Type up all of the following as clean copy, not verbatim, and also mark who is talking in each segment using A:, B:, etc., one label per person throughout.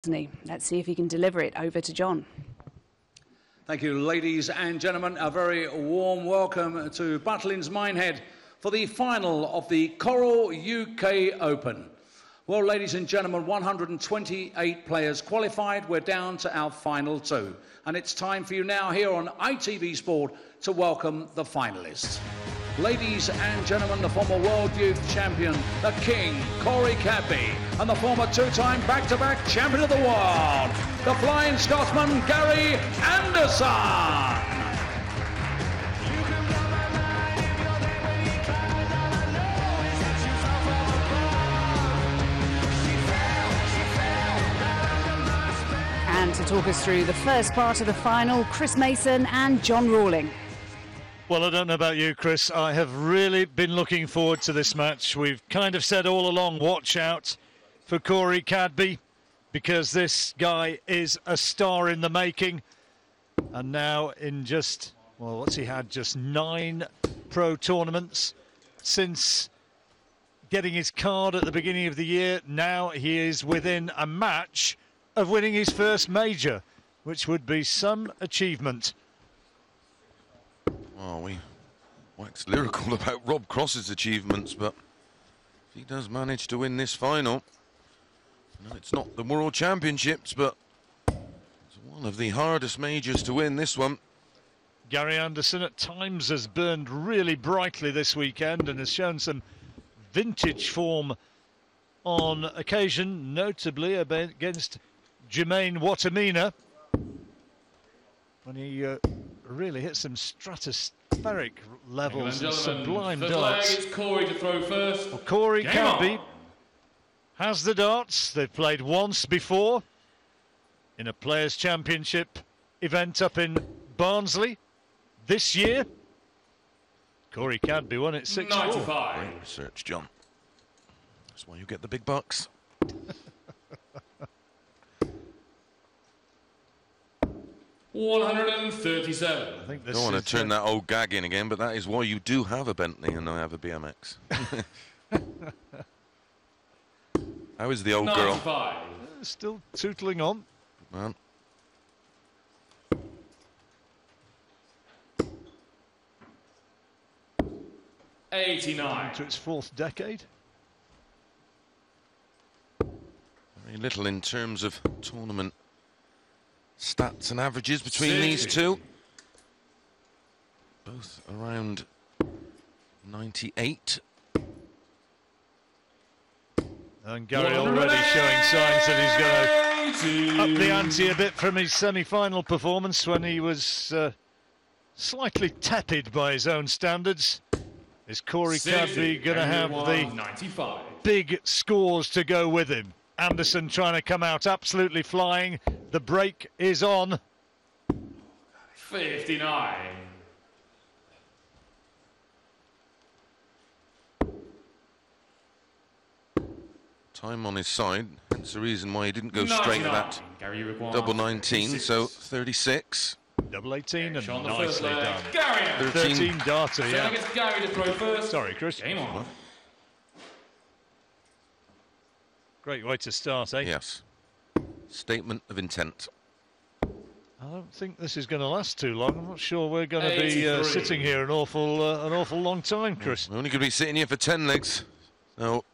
A: Let's see if he can deliver it. Over to John.
B: Thank you, ladies and gentlemen. A very warm welcome to Butlins Minehead for the final of the Coral UK Open. Well, ladies and gentlemen, 128 players qualified. We're down to our final two. And it's time for you now here on ITV Sport to welcome the finalists. Ladies and gentlemen, the former World Youth Champion, the King, Corey Cadby, and the former two-time back-to-back Champion of the World, the Flying Scotsman, Gary Anderson.
A: And to talk us through the first part of the final, Chris Mason and John Rawling.
C: Well, I don't know about you, Chris. I have really been looking forward to this match. We've kind of said all along, watch out for Corey Cadby, because this guy is a star in the making. And now in just, well, what's he had? Just 9 pro tournaments since getting his card at the beginning of the year. Now he is within a match of winning his first major, which would be some achievement.
D: Well, we wax lyrical about Rob Cross's achievements, but if he does manage to win this final, no, it's not the World Championships, but it's one of the hardest majors to win, this one.
C: Gary Anderson at times has burned really brightly this weekend and has shown some vintage form on occasion, notably against Jermaine Watamina, when he really hit some stratospheric levels and sublime darts.
E: It's Corey to throw first.
C: Well, Corey Cadby has the darts. They've played once before in a Players' Championship event up in Barnsley this year. Corey Cadby won it 6-4.
E: 95.
D: Great research, John. That's why you get the big bucks.
E: $137.
C: I think this
D: Don't want to turn that old gag in again, but that is why you do have a Bentley and I have a BMX. How is the old
E: 95.
D: girl?
C: Still tootling on.
D: Good man.
E: $89.
C: To its 4th decade.
D: Very little in terms of tournament stats and averages between these two. Both around 98.
C: And Gary already showing signs that he's going to up the ante a bit from his semi-final performance when he was slightly tepid by his own standards. Is Corey Cadby going to have the
E: 95.
C: big scores to go with him? Anderson trying to come out absolutely flying. The break is on.
E: 59.
D: Time on his side, hence the reason why he didn't go straight at that double 19, so 36.
C: Double 18 and
E: Sean,
C: nicely done.
E: Gary
C: 13 darter,
E: So I guess Gary to throw first.
C: Sorry, Chris.
E: Game on.
C: Great way to start, eh?
D: Yes. Statement of intent.
C: I don't think this is going to last too long. I'm not sure we're going to be
E: 83.
C: sitting here an awful long time, Chris.
D: We're only going to be sitting here for 10 legs. So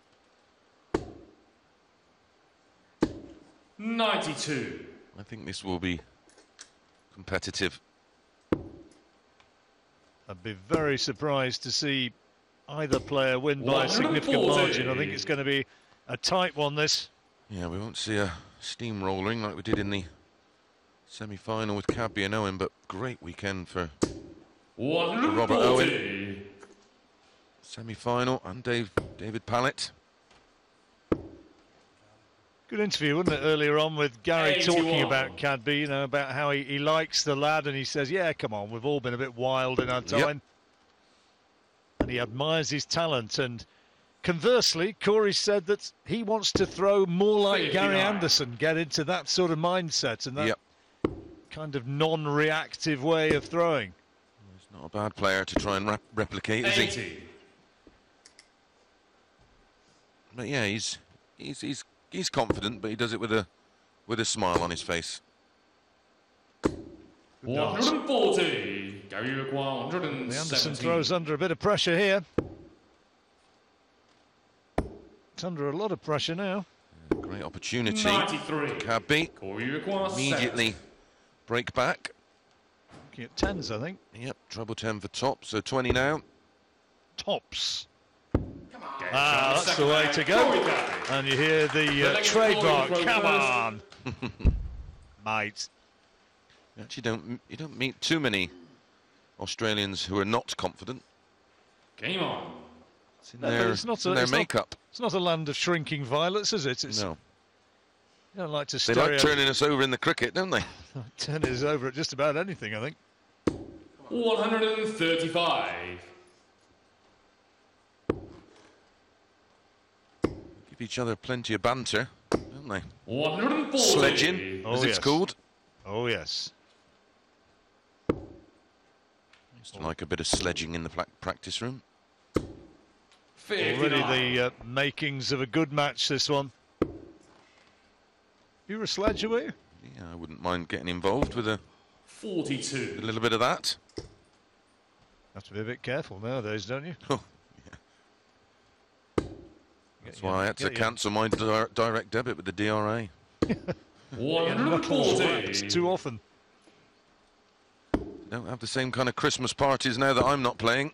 E: 92.
D: I think this will be competitive.
C: I'd be very surprised to see either player win by a significant
E: 140.
C: margin. I think it's going to be a tight one, this.
D: Yeah, we won't see a steamrolling like we did in the semi-final with Cadby and Owen, but great weekend for Robert Owen. Semi-final and David Pallett.
C: Good interview, wasn't it, earlier on with Gary
E: 81.
C: talking about Cadby, you know, about how he likes the lad, and he says, yeah, come on, we've all been a bit wild in our time.
D: Yep.
C: And he admires his talent, and conversely, Corey said that he wants to throw more like
E: 59.
C: Gary Anderson, get into that sort of mindset and that kind of non-reactive way of throwing.
D: He's not a bad player to try and replicate, is he?
E: 80.
D: But yeah, he's confident, but he does it with a with a smile on his face.
E: 140. Gary require
C: The Anderson
E: 117.
C: throws under a bit of pressure here. It's under a lot of pressure now.
D: Great opportunity.
E: 93.
D: Cadby
E: Corey requires
D: immediately
E: 70.
D: break back.
C: Looking at tens, I think.
D: Yep, treble 10 for top, so 20 now.
C: Tops.
E: Okay,
C: That's the
E: second
C: way
E: round,
C: to go.
E: Corey Cadby.
C: And you hear the
E: legged
C: trademark.
E: Corey
C: Come
E: throw
C: on, mate.
D: You actually don't meet too many Australians who are not confident
E: Game on.
D: It's in
C: No, but
D: their,
C: it's not
D: it's in
C: a-
D: their
C: it's not-
D: makeup.
C: It's not a land of shrinking violets, is it? It's,
D: No,
C: You don't like to
D: they like turning us over in the cricket, don't they?
C: turn us over at just about anything, I think.
E: 135.
D: Give each other plenty of banter, don't they?
E: 140.
D: Sledging,
C: Oh,
D: as it's
C: yes.
D: called.
C: Oh, yes.
D: Used to like a bit of sledging in the practice room.
E: 59.
C: Already the makings of a good match, this one. You were a sledger, were you?
D: Yeah, I wouldn't mind getting involved with a
E: 42.
D: little bit of that.
C: Have to be a bit careful nowadays, don't you?
D: Oh, that's why I had to cancel my direct debit with the DRA.
C: Knuckles
E: 140.
C: wrapped too often.
D: Don't have the same kind of Christmas parties now that I'm not playing.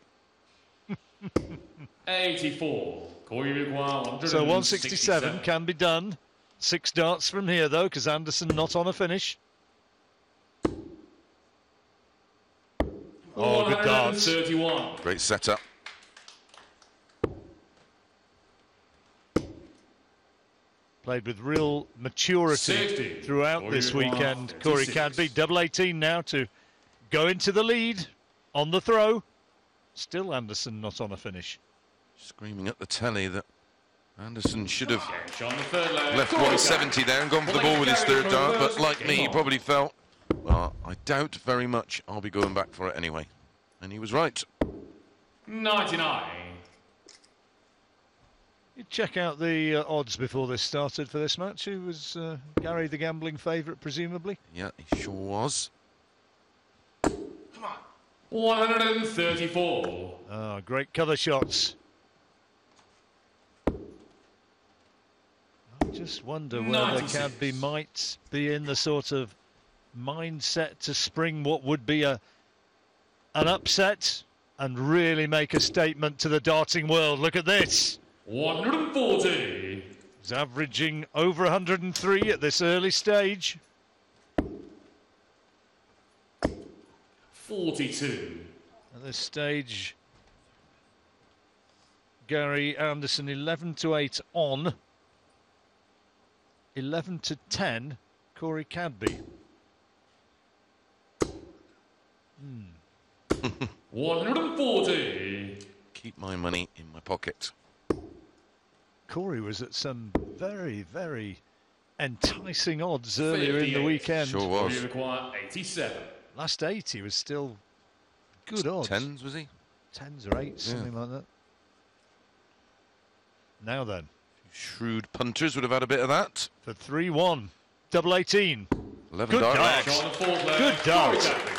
E: 84. Corey require 167.
C: So 167 can be done. 6 darts from here, though, because Anderson not on a finish. Oh, good darts.
E: 131.
D: Great setup.
C: Played with real maturity
E: 60.
C: throughout
E: Corey
C: this
E: require
C: weekend. Corey
E: 56.
C: Cadby, double 18 now to go into the lead on the throw. Still Anderson not on a finish.
D: Screaming at the telly that Anderson should have
E: Okay, on the third leg.
D: left
E: Corey
D: 170 there and gone for the ball with his third dart, but like me, he probably felt, well, I doubt very much I'll be going back for it anyway. And he was right.
E: 99.
C: You check out the odds before this started for this match. Who was Gary the gambling favourite, presumably?
D: Yeah, he sure was.
E: 134.
C: Ah, great cover shots. I just wonder whether
E: 96.
C: Cadby might be in the sort of mindset to spring what would be an upset and really make a statement to the darting world. Look at this.
E: 140.
C: He's averaging over 103 at this early stage.
E: 42.
C: At this stage, Gary Anderson 11 to 8 on. 11 to 10, Corey Cadby.
E: 140.
D: Keep my money in my pocket.
C: Corey was at some very, very enticing odds earlier in the
E: 58.
C: weekend.
D: Sure
E: Corey
D: was.
E: require 87.
C: Last 8, he was still good odds.
D: Tens, was he?
C: 10s or 8s, something like that. Now then,
D: Shrewd punters would have had a bit of that.
C: for 3-1, double 18.
D: 11
C: Good
D: dart
C: dart.
D: legs.
E: On the fourth leg.
C: Good dart.
E: Corey Cadby.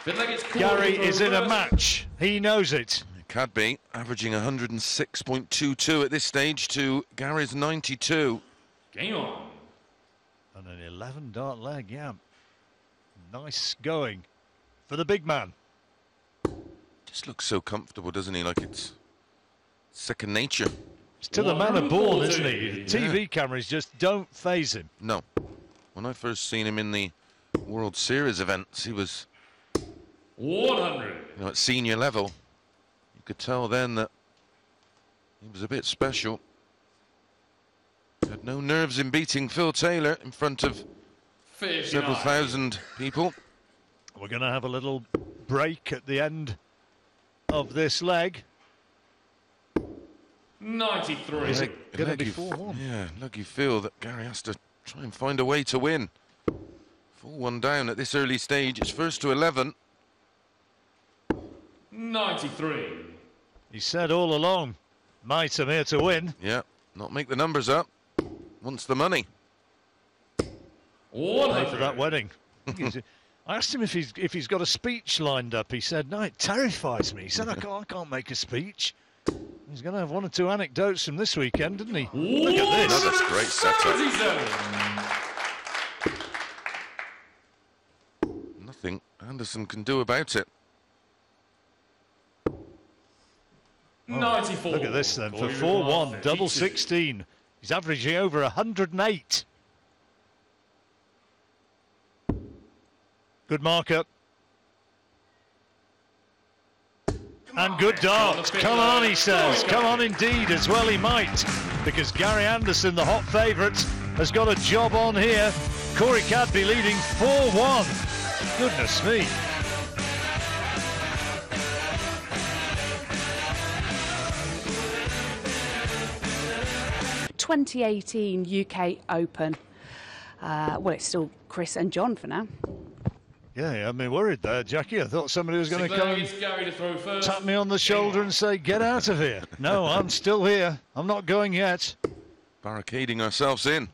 E: Fifth leg, it's Corey
C: Gary
E: for
C: is in a
E: reverse.
C: match. He knows it.
D: Cadby averaging 106.22 at this stage to Gary's 92.
E: Game on.
C: And an 11 dart leg, yeah. Nice going for the big man.
D: Just looks so comfortable, doesn't he? Like it's second nature.
C: It's to the manner born, isn't he?
E: 140.
C: The TV cameras just don't phase him.
D: No. When I first seen him in the World Series events, he was
E: 100.
D: at senior level. You could tell then that he was a bit special. Had no nerves in beating Phil Taylor in front of
E: 59.
D: several thousand people.
C: We're going to have a little break at the end of this leg.
E: 93.
C: Is it going to be 4-1?
D: Yeah, lucky Phil that Gary has to try and find a way to win. 4-1 down at this early stage. It's first to 11.
E: 93.
C: He said all along, mate, I'm here to win.
D: Yeah, not make the numbers up. Wants the money.
C: pay for that
E: 100.
C: wedding. I asked him if he's got a speech lined up. He said, no, it terrifies me. He said, I can't make a speech. He's going to have 1 or 2 anecdotes from this weekend, isn't he? Look at this.
D: No, that's great setup.
E: 77.
D: Nothing Anderson can do about it.
E: 94.
C: Look at this then, for
E: Corey
C: 4-1, double
E: 52.
C: 16. He's averaging over 108. Good marker. And good dart. Come on, he says. Come on indeed, as well he might. Because Gary Anderson, the hot favourite, has got a job on here. Corey Cadby leading 4-1. Goodness me.
A: – 2018 UK Open. Well, it's still Chris and John for now.
C: Yeah, you had me worried there, Jackie. I thought somebody was going to come and
E: Gary to throw first.
C: tap me on the shoulder and say, get out of here. No, I'm still here. I'm not going yet.
D: Barricading ourselves in.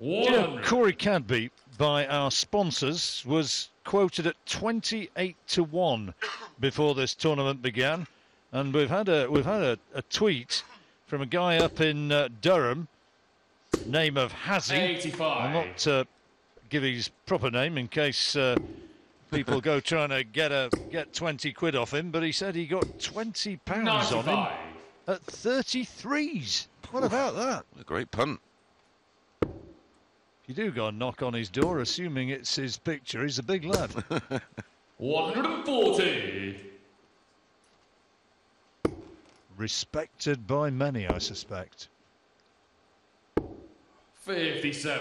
C: You know,
E: 100.
C: Corey Cadby, by our sponsors, was quoted at 28 to 1 before this tournament began. And we've had a tweet from a guy up in Durham, name of Hazzy.
E: 85.
C: I'll not give his proper name in case people go trying to get 20 quid off him, but he said he got 20 pounds on him
E: 95.
C: at 33s. What about that?
D: A great punt.
C: You do go and knock on his door, assuming it's his picture. He's a big lad.
E: 140.
C: Respected by many, I suspect.
E: 57.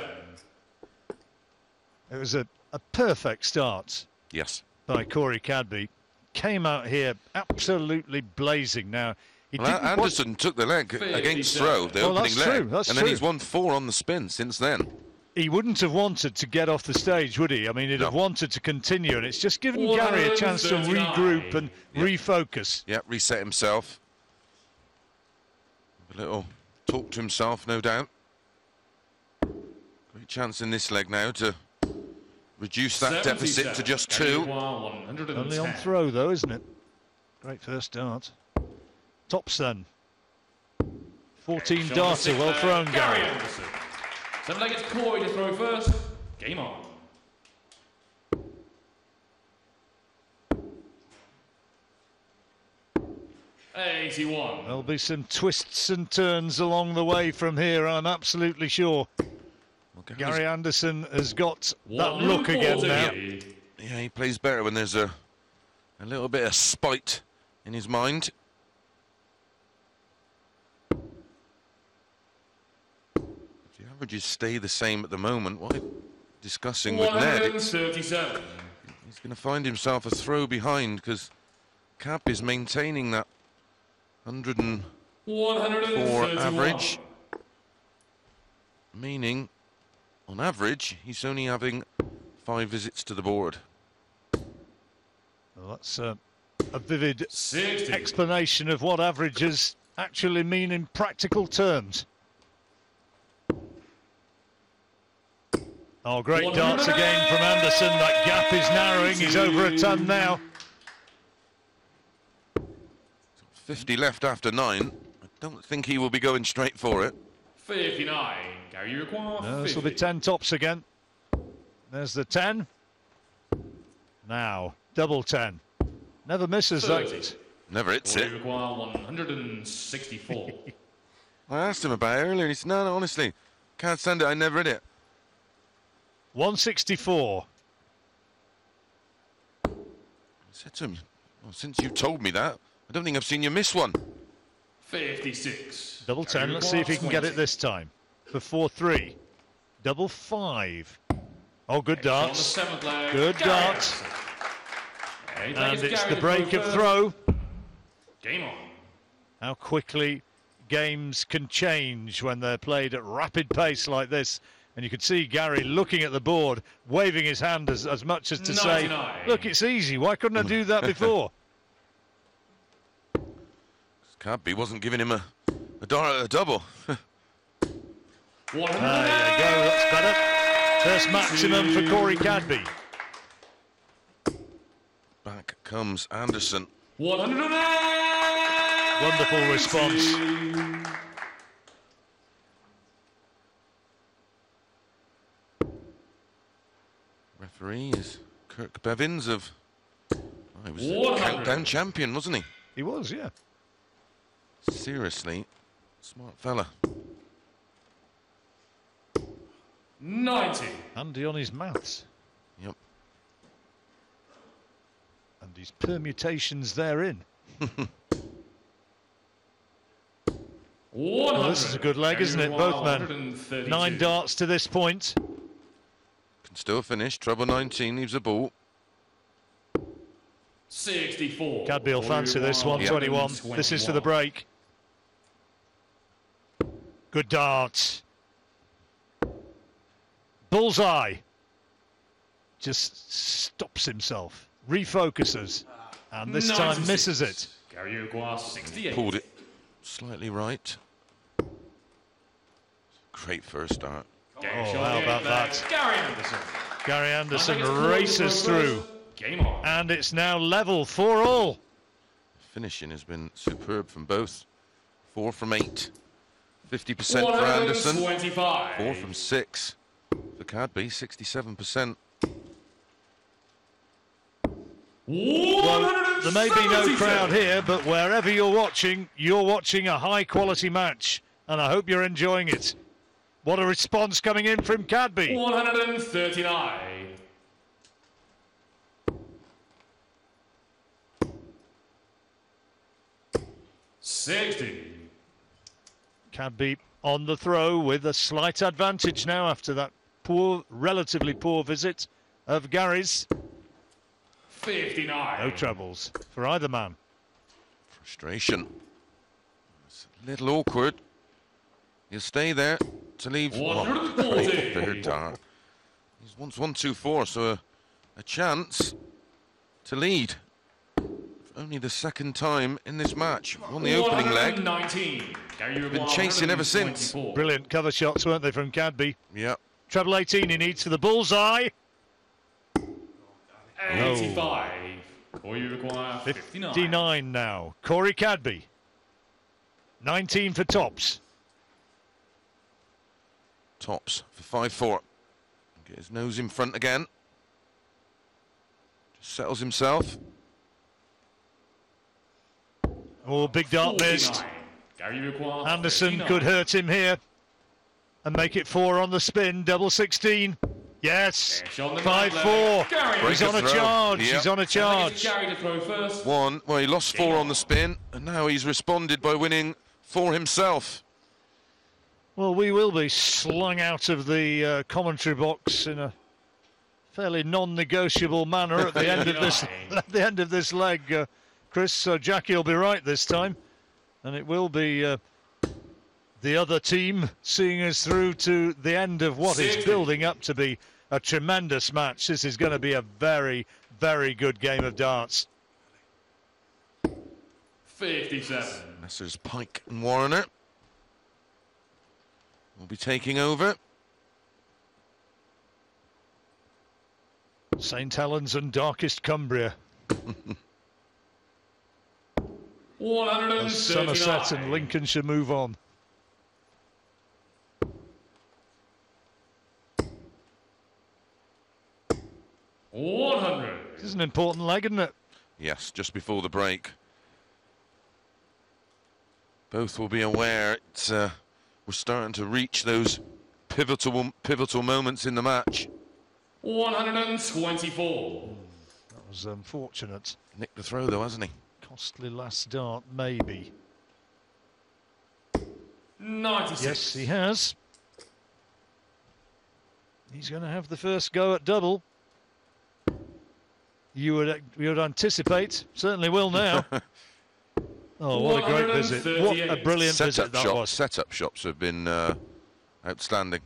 C: It was a perfect start
D: Yes.
C: by Corey Cadby. Came out here absolutely blazing. Now, he
D: Well,
C: didn't want-
D: Anderson took the leg against
E: 57.
D: throw, the
C: Well,
D: opening
C: that's
D: leg.
C: true, that's
D: and then
C: true.
D: he's won 4 on the spin since then.
C: He wouldn't have wanted to get off the stage, would he? I mean, he'd have
D: No.
C: wanted to continue, and it's just given Gary a chance to
E: 139.
C: regroup and
D: Yep.
C: refocus.
D: Yeah, reset himself. A little talk to himself, no doubt. Great chance in this leg now to reduce that deficit to
E: 77.
D: just
E: Gary
D: 2.
E: Require 110.
C: Only on throw, though, isn't it? Great first start. Tops then. 14
E: Shot
C: darter,
E: six
C: well
E: there.
C: thrown, Gary.
E: Anderson. 7 leg, it's Corey to throw first. Game on. $81.
C: There'll be some twists and turns along the way from here, I'm absolutely sure.
D: Well,
C: Gary Anderson has got that look again now.
E: 140.
D: Yeah, he plays better when there's a little bit of spite in his mind. If the averages stay the same at the moment, why discussing with Ned?
E: 137.
D: He's going to find himself a throw behind because Cap is maintaining that 104
E: 131.
D: average, meaning on average he's only having 5 visits to the board.
C: Well, that's a vivid
E: 60.
C: explanation of what averages actually mean in practical terms. Oh, great darts again from Anderson. That gap is narrowing. He's over a ton now.
D: 50 left after 9. I don't think he will be going straight for it.
E: 59. Gary, you require
C: No, this will
E: 50.
C: be 10 tops again. There's the 10. Now, double 10. Never misses
E: 30.
C: that.
D: Never hits
E: Corey
D: it.
E: require 164.
D: I asked him about it earlier and he said, no, honestly, can't stand it, I never hit it.
C: 164.
D: I said to him, well, since you told me that, I don't think I've seen you miss one.
E: 56.
C: Double 10. Let's see if he can get it this time. For 4-3. Double 5. Oh, good
E: On the
C: darts.
E: 7th leg.
C: Good
E: Gary
C: darts.
E: Anderson.
C: And it's
E: Gary
C: the
E: to
C: break of
E: first.
C: throw.
E: Game on.
C: How quickly games can change when they're played at rapid pace like this. And you can see Gary looking at the board, waving his hand as much as to
E: 99.
C: say, look, it's easy. Why couldn't I do that before?
D: Cadby wasn't giving him a double.
E: There
C: There you go. That's better. First maximum for Corey Cadby.
D: Back comes Anderson.
E: 180.
C: Wonderful response.
D: Referee is Kirk Bevins of... he was a countdown champion, wasn't he?
C: He was, yeah.
D: Seriously, smart fella.
E: 90.
C: Handy on his maths.
D: Yep.
C: And his permutations therein. Well, this is a good leg, isn't it? Both men. 9 darts to this point.
D: Can still finish. Treble 19 leaves a ball.
E: 64.
C: Cadby will fancy this one. 21. This is for the break. Good dart. Bullseye. Just stops himself. Refocuses. And this time misses it.
E: Gary Uruguay, 68.
D: Pulled it slightly right. Great first dart.
C: Oh, how about that?
E: Gary Anderson.
C: Gary Anderson races through.
E: Game on.
C: And it's now level 4-all.
D: Finishing has been superb from both. 4 from 8. 50% for Anderson.
E: 125.
D: 4 from 6 for Cadby. 67%.
C: Well, there may be no crowd here, but wherever you're watching a high-quality match. And I hope you're enjoying it. What a response coming in from Cadby.
E: 139.
C: Cadby on the throw with a slight advantage now after that relatively poor visit of Gary's.
E: 59.
C: No troubles for either man.
D: Frustration. It's a little awkward. He'll stay there to leave.
E: 140.
D: Third dart. He's once 1-2-4, so a chance to lead. Only the second time in this match. Won the opening leg.
E: 19.
D: Been chasing ever since.
C: Brilliant cover shots, weren't they, from Cadby?
D: Yep.
C: Treble 18 he needs for the bullseye.
E: 85. Or you require 59.
C: 59 now. Corey Cadby. 19 for tops.
D: Tops for 5-4. Get his nose in front again. Just settles himself.
C: Oh, big dart missed. Anderson could hurt him here and make it 4 on the spin. Double 16. Yes. 5-4. He's on a charge.
D: Yep.
C: He's on a charge.
E: Gary to throw first.
D: Well, he lost 4 on the spin, and now he's responded by winning 4 himself.
C: Well, we will be slung out of the commentary box in a fairly non-negotiable manner at the end of this. At the end of this leg, Chris. So Jackie will be right this time, and it will be the other team seeing us through to the end of what is building up to be a tremendous match. This is going to be a very, very good game of darts.
E: 57.
D: Messrs Pike and Warner will be taking over.
C: St Helens and darkest Cumbria.
E: 139.
C: Somerset and Lincolnshire move on. This is an important leg, isn't it?
D: Yes, just before the break. Both will be aware we're starting to reach those pivotal moments in the match.
E: 124.
C: That was unfortunate.
D: Nicked the throw though, hasn't he?
C: Costly last start, maybe.
E: 96.
C: Yes, he has. He's going to have the first go at double. You would anticipate, certainly will now. Oh, what a great visit. What a brilliant visit that was.
D: Set-up shots have been outstanding.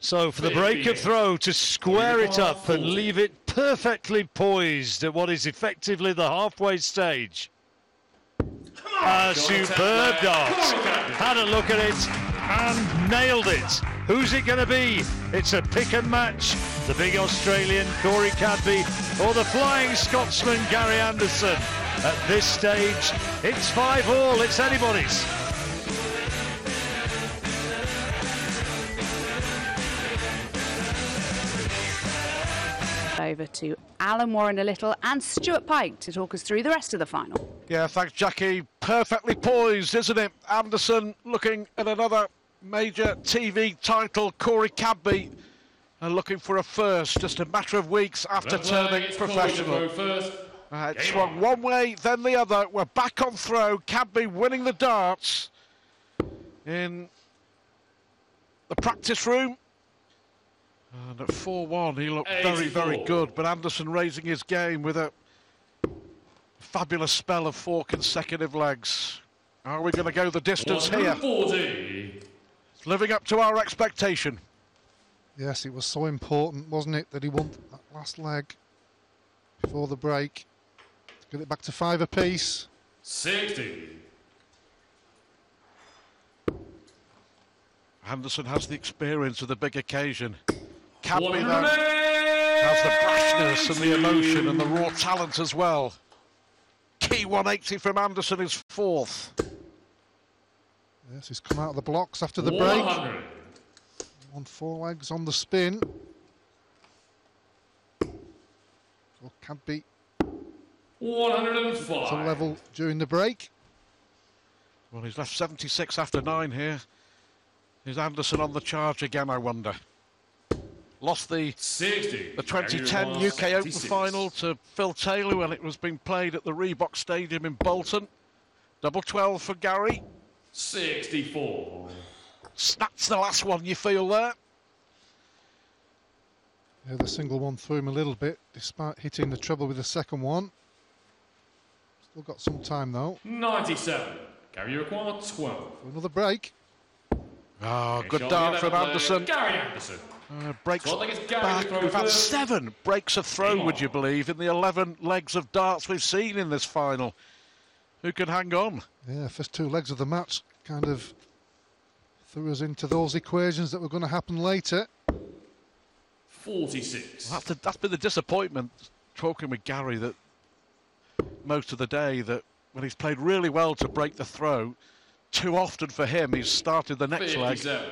C: So for the break of throw to square it up and leave it perfectly poised at what is effectively the halfway stage. A superb dart. Had a look at it and nailed it. Who's it going to be? It's a pick and match. The big Australian Corey Cadby or the flying Scotsman Gary Anderson. At this stage, it's 5-all. It's anybody's.
A: Over to Alan Warren a little and Stuart Pike to talk us through the rest of the final.
F: Yeah, thanks, Jackie. Perfectly poised, isn't it? Anderson looking at another major TV title. Corey Cadby looking for a first, just a matter of weeks after turning professional. It swung one way, then the other. We're back on throw. Cadby winning the darts in the practice room. And at 4-1, he looked very, very good. But Anderson raising his game with a fabulous spell of 4 consecutive legs. Are we going to go the distance here? It's living up to our expectation.
G: Yes, it was so important, wasn't it, that he won that last leg before the break to get it back to 5 apiece.
E: 60.
F: Anderson has the experience of the big occasion. Cadby, though, has the brashness and the emotion and the raw talent as well. Key 180 from Anderson is 4th.
G: Yes, he's come out of the blocks after the break. On 4 legs on the spin. So Cadby
E: 105.
G: to level during the break.
F: Well, he's left 76 after 9 here. Is Anderson on the charge again, I wonder? Lost the 2010 UK Open final to Phil Taylor when it was being played at the Reebok Stadium in Bolton. Double 12 for Gary.
E: 64.
G: Snaps the last one, you feel there? Yeah, the single one threw him a little bit, despite hitting the treble with the second one. Still got some time, though.
E: 97. Gary require 12.
G: For another break.
F: Oh, good dart from Anderson.
E: Gary Anderson.
F: Breaks back. We've had 7 breaks of throw, would you believe, in the 11 legs of darts we've seen in this final. Who can hang on?
G: Yeah, first 2 legs of the match kind of threw us into those equations that were going to happen later.
E: 46.
F: Well, that's been the disappointment, talking with Gary, that most of the day, that when he's played really well to break the throw, too often for him, he's started the next
E: 57.
F: leg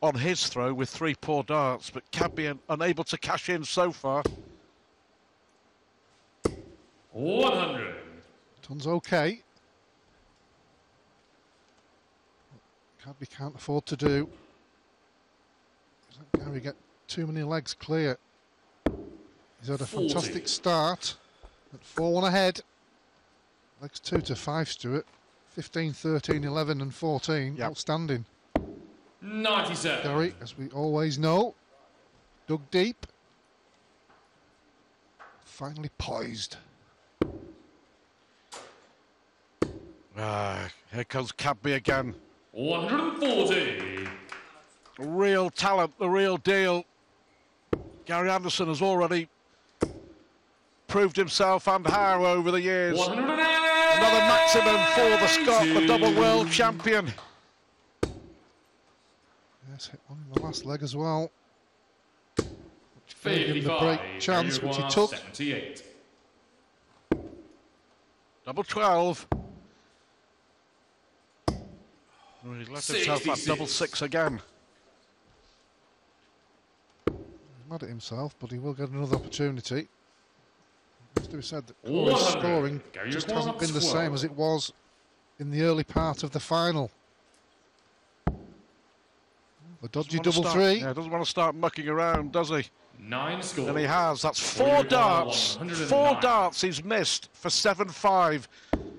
F: on his throw with 3 poor darts, but Cadby unable to cash in so far.
E: 100.
G: Ton's okay. Cadby can't afford to do. Let Gary get too many legs clear. He's had a
E: 40.
G: fantastic start at 4-1 ahead. Legs 2 to 5, Stuart. 15, 13, 11 and 14. Yep. Outstanding.
E: 97.
G: Gary, as we always know, dug deep. Finally poised.
F: Here comes Cadby again.
E: 140.
F: Real talent, the real deal. Gary Anderson has already proved himself and how over the years.
E: 180.
F: Another maximum for the Scot, the double world champion.
G: Yes, hit one in the last leg as well.
E: 55.
G: The break chance, which he took.
E: 78.
F: Double 12. He's left himself at double 6 again.
G: He's mad at himself, but he will get another opportunity. As we said, that Corey's scoring just hasn't been the same as it was in the early part of the final. The dodgy double 3.
F: Yeah, doesn't want to start mucking around, does he?
E: 9 scores.
F: And he has. That's 4 darts. 4 darts he's missed for 7-5.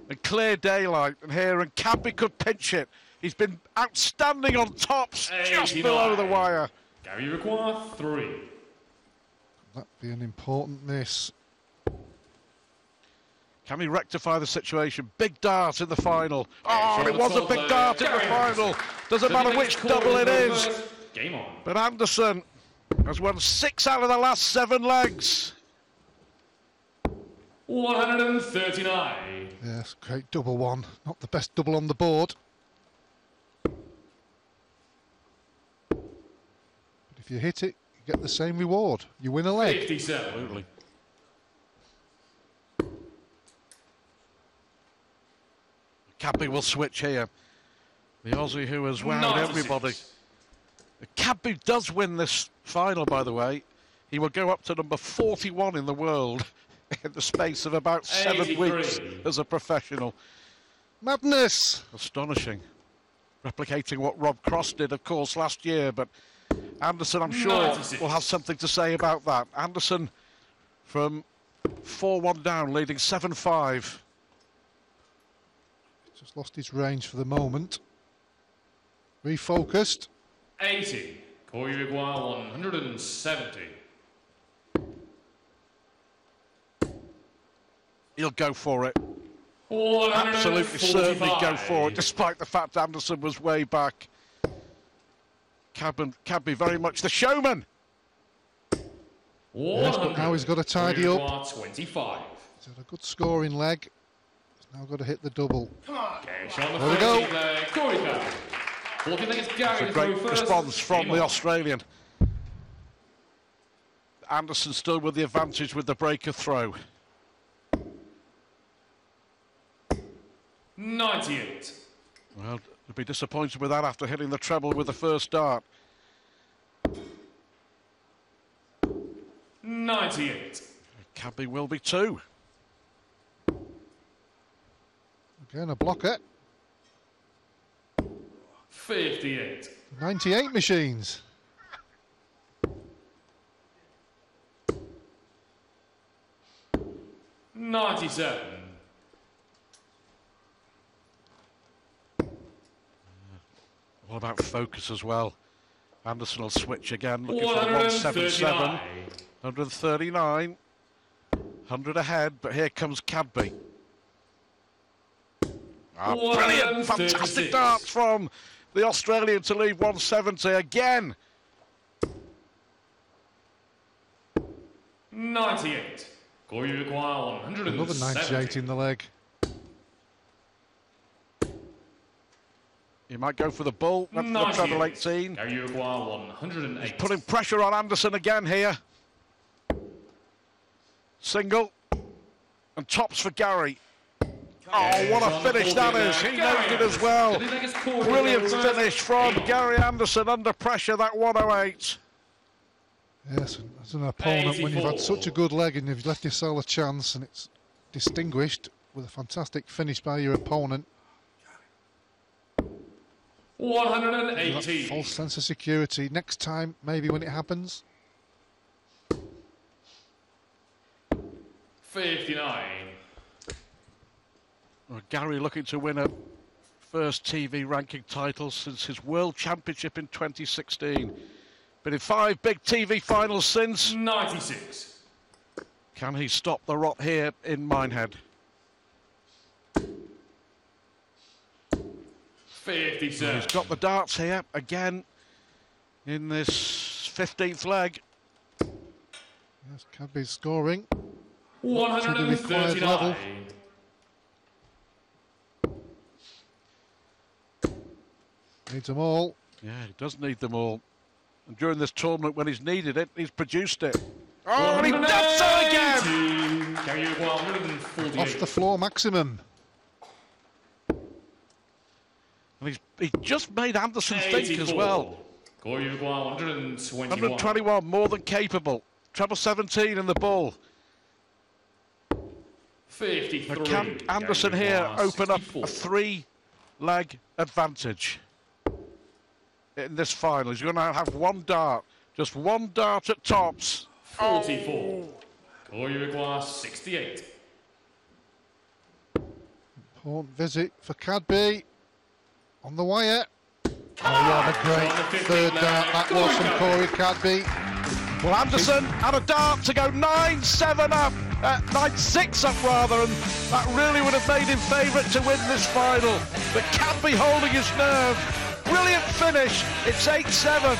F: And clear daylight. And here, and Cadby could pinch it. He's been outstanding on tops,
E: 89.
F: just below the wire.
E: Gary require 3.
G: That'd be an important miss.
F: Can we rectify the situation? Big dart in the final. Oh, it was a big dart in the final. Doesn't matter which double it is.
E: Game on.
F: But Anderson has won 6 out of the last 7 legs.
E: 139.
G: Yes, great double one. Not the best double on the board. If you hit it, you get the same reward. You win a leg.
E: 57.
F: Absolutely. Cadby will switch here. The Aussie who has wowed
E: 96.
F: everybody. Cadby does win this final, by the way. He will go up to number 41 in the world in the space of about 7
E: 83.
F: weeks as a professional.
G: Madness!
F: Astonishing. Replicating what Rob Cross did, of course, last year, but Anderson, I'm sure,
E: 96.
F: will have something to say about that. Anderson from 4-1 down, leading 7-5.
G: Just lost his range for the moment. Refocused.
E: 80. Corey Uruguay 170.
F: He'll go for it. Absolutely certainly go for it, despite the fact Anderson was way back. Cadby very much the showman.
G: Yes, but now he's got to tidy up.
E: 25.
G: He's had a good scoring leg. He's now got to hit the double.
E: There
G: we go.
E: Corey Cadby.
F: It's a great response from the Australian. Anderson still with the advantage with the breaker throw.
E: 98.
F: Well, he'll be disappointed with that after hitting the treble with the first dart.
E: 98.
F: Cadby will be too.
G: Again, a blocker.
E: 58.
G: 98 machines.
E: $97.
F: What about focus as well? Anderson will switch again, looking for 177. 139. 100 ahead, but here comes Cadby. Brilliant! Fantastic darts from the Australian to leave 170 again.
E: 98. Corey Uruguay 170.
G: Another 98 in the leg.
F: He might go for the bull. That's the treble 18.
E: Corey Uruguay 108.
F: He's putting pressure on Anderson again here. Single. And tops for Gary. Oh, what a finish that is. He knows it as well. Brilliant finish from Gary Anderson under pressure, that 108.
G: Yes, as an opponent, when you've had such a good leg and you've left yourself a chance and it's distinguished with a fantastic finish by your opponent.
E: 180.
G: False sense of security. Next time, maybe when it happens.
E: 59.
F: Well, Gary looking to win a first TV ranking title since his World Championship in 2016. Been in 5 big TV finals since.
E: 96.
F: Can he stop the rot here in Minehead?
E: 57.
F: He's got the darts here again in this 15th leg.
G: Yes, Cadby's scoring.
E: 139.
G: Needs them all.
F: Yeah, he does need them all. And during this tournament, when he's needed it, he's produced it. Oh, and he does so again!
E: Carry you 148.
G: Off the floor maximum.
F: And he just made Anderson think as well.
E: Corey Uruguay 121.
F: 121, more than capable. Treble 17 in the ball.
E: 53.
F: Can Anderson here open up a 3-leg advantage in this final? He's going to have one dart. Just one dart at tops.
E: 44. Corey Uruguay 68.
G: Important visit for Cadby. On the wire. Oh, what a great third dart that was from Corey Cadby.
F: Well, Anderson had a dart to go 9-7 up, 9-6 up rather, and that really would have made him favourite to win this final. But Cadby holding his nerve. Brilliant finish. It's 8-7.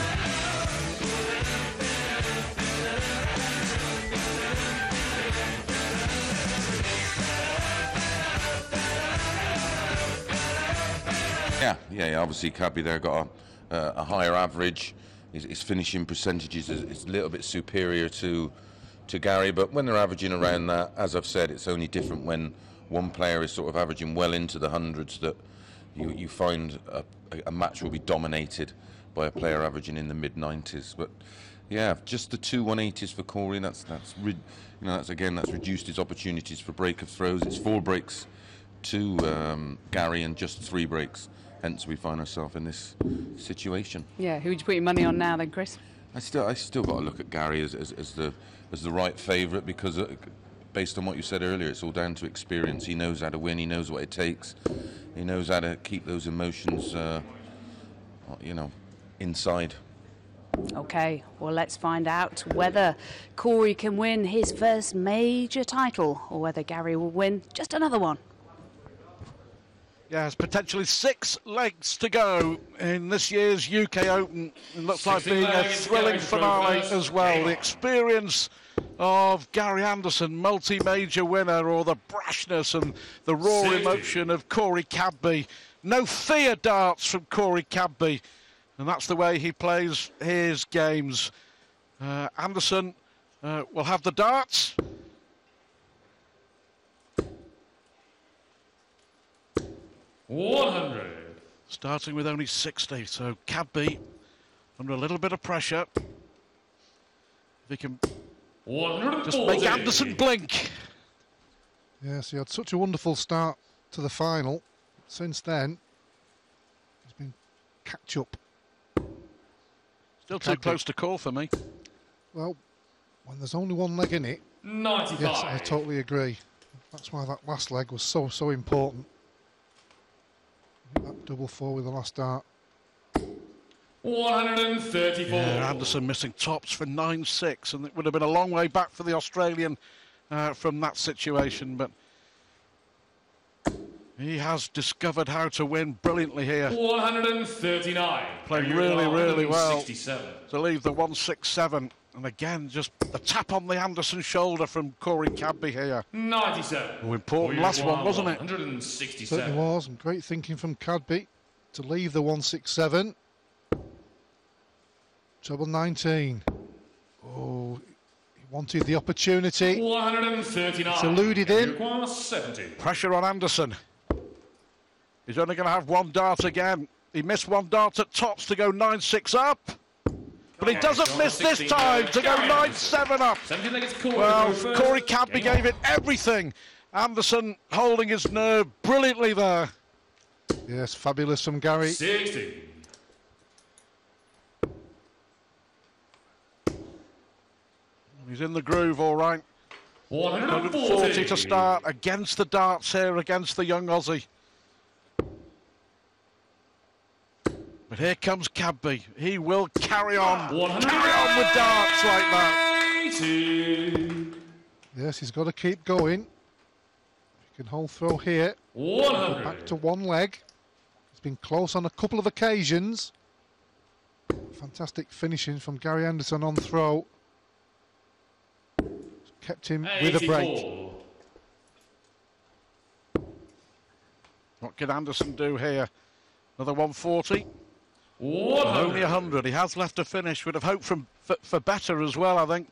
D: Yeah, obviously Cadby there got a higher average his finishing percentages is a little bit superior to Gary, but when they're averaging around that, as I've said, it's only different when one player is sort of averaging well into the hundreds that you find a match will be dominated by a player averaging in the mid-90s. But yeah, just the 2 180s for Corey. That's reduced his opportunities for break of throws. It's 4 breaks to Gary and just 3 breaks. Hence, we find ourselves in this situation.
A: Yeah, who would you put your money on now then, Chris?
D: I still got to look at Gary as the right favourite, because based on what you said earlier, it's all down to experience. He knows how to win. He knows what it takes. He knows how to keep those emotions, inside.
A: Okay, well, let's find out whether Corey can win his first major title or whether Gary will win just another one.
F: Yes, potentially 6 legs to go in this year's UK Open. It looks like being a thrilling finale as well. The experience of Gary Anderson, multi-major winner, or the brashness and the raw emotion of Corey Cadby. No fear darts from Corey Cadby, and that's the way he plays his games. Anderson will have the darts.
E: $100.
F: Starting with only 60, so Cadby under a little bit of pressure. If he can just make Anderson blink.
G: Yes, he had such a wonderful start to the final. Since then, he's been catch up.
F: Still too close to call for me.
G: Well, when there's only one leg in it,
E: 95.
G: yes, I totally agree. That's why that last leg was so important. That double 4 with the last dart.
E: 134.
F: Yeah, Anderson missing tops for 9-6, and it would have been a long way back for the Australian from that situation, but he has discovered how to win brilliantly here.
E: 139.
F: Playing really well to leave the 167. And again, just a tap on the Anderson shoulder from Corey Cadby here.
E: 97.
F: Oh, important last one, wasn't it?
E: 167.
G: Certainly was, and great thinking from Cadby to leave the 167. Treble 19. Oh, he wanted the opportunity.
E: 139.
G: It's eluded him.
E: 70.
F: Pressure on Anderson. He's only going to have 1 dart again. He missed 1 dart at tops to go 9-6 up. But he doesn't miss this time to go 9-7 up. Well, Corey Cadby gave it everything. Anderson holding his nerve brilliantly there.
G: Yes, fabulous from Gary.
E: 60.
F: He's in the groove, all right.
E: 140
F: to start against the darts here, against the young Aussie. But here comes Cadby. He will carry on. Carry on with darts like that.
E: 80.
G: Yes, he's got to keep going. He can hold throw here.
E: 100.
G: Back to 1 leg. He's been close on a couple of occasions. Fantastic finishing from Gary Anderson on throw. Kept him with a break.
F: What can Anderson do here? Another 140.
E: 100.
F: Only 100. He has left to finish. Would have hoped for better as well, I think,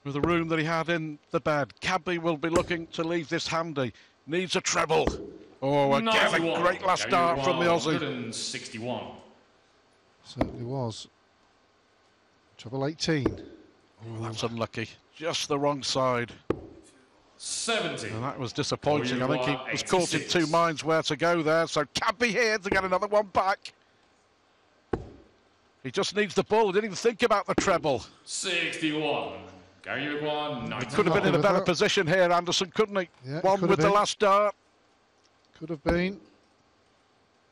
F: with the room that he had in the bed. Cadby will be looking to leave this handy. Needs a treble. Oh, again,
E: 91.
F: a great last start from the Aussie.
E: 161.
G: Certainly was. Treble 18.
F: Oh, that's unlucky. Just the wrong side.
E: 70.
F: And that was disappointing. I think he was caught in
E: 86.
F: 2 minds where to go there. So Cadby here to get another one back. He just needs the ball. He didn't even think about the treble.
E: 61. Gary Uguan, 90.
F: Could have been in a better position here, Anderson, couldn't he?
G: Yeah,
F: One with the last dart.
G: Could have been.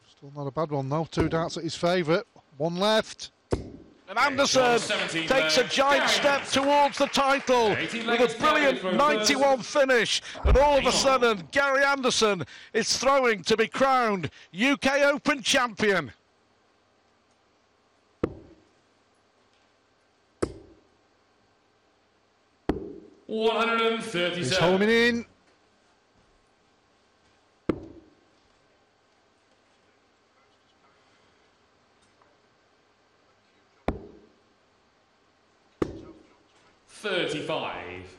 G: Still not a bad one though. 2 darts at his favourite. 1 left.
F: And Anderson takes a giant step towards the title with a brilliant 91 finish. And all of a sudden, Gary Anderson is throwing to be crowned UK Open champion.
G: He's homing in.
E: 35.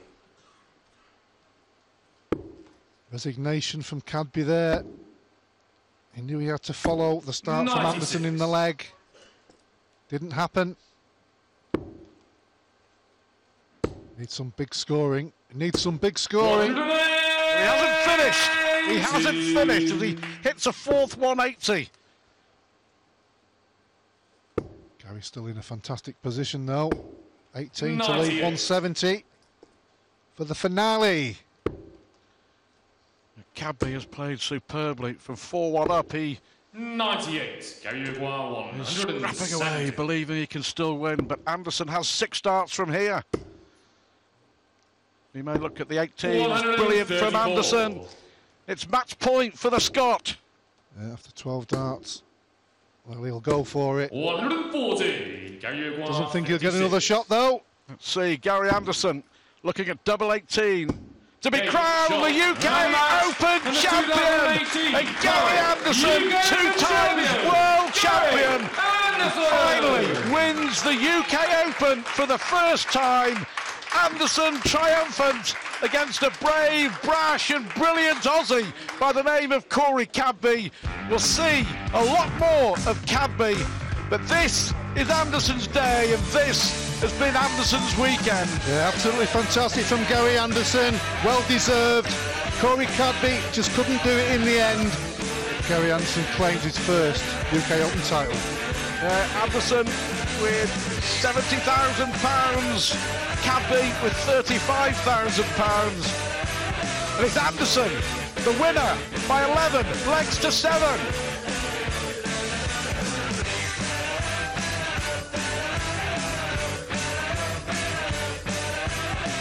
G: Resignation from Cadby there. He knew he had to follow the start from Anderson in the leg. Didn't happen. Needs some big scoring. Needs some big scoring.
F: He hasn't finished. He hasn't finished as he hits a fourth 180.
G: Gary's still in a fantastic position though. 18 to
E: 98.
G: lead 170 for the finale.
F: Cadby has played superbly from 4-1 up. He
E: 98. Gary Uruguay
F: is scrapping away,
E: 170.
F: believing he can still win. But Anderson has 6 starts from here. We may look at the 18. It's brilliant from
E: 134.
F: Anderson. It's match point for the Scot.
G: After 12 darts, well, he'll go for it.
E: 140. Gary Uruguay
G: Doesn't think he'll get
E: 56.
G: another shot though.
F: Let's see, Gary Anderson looking at double 18 to be
E: Hey,
F: crowned
E: shot.
F: the UK
E: Max
F: Open
E: and the
F: champion.
E: 2018
F: And Gary Anderson,
E: UK
F: 2 times
E: champion.
F: world
E: Gary
F: champion,
E: Anderson.
F: finally wins the UK Open for the first time. Anderson triumphant against a brave, brash and brilliant Aussie by the name of Corey Cadby. We'll see a lot more of Cadby, but this is Anderson's day and this has been Anderson's weekend.
G: Yeah, absolutely fantastic from Gary Anderson. Well deserved. Corey Cadby just couldn't do it in the end. Gary Anderson claims his first UK Open title.
F: Anderson with £70,000, Cadby with £35,000. And it's Anderson, the winner by 11 legs to 7.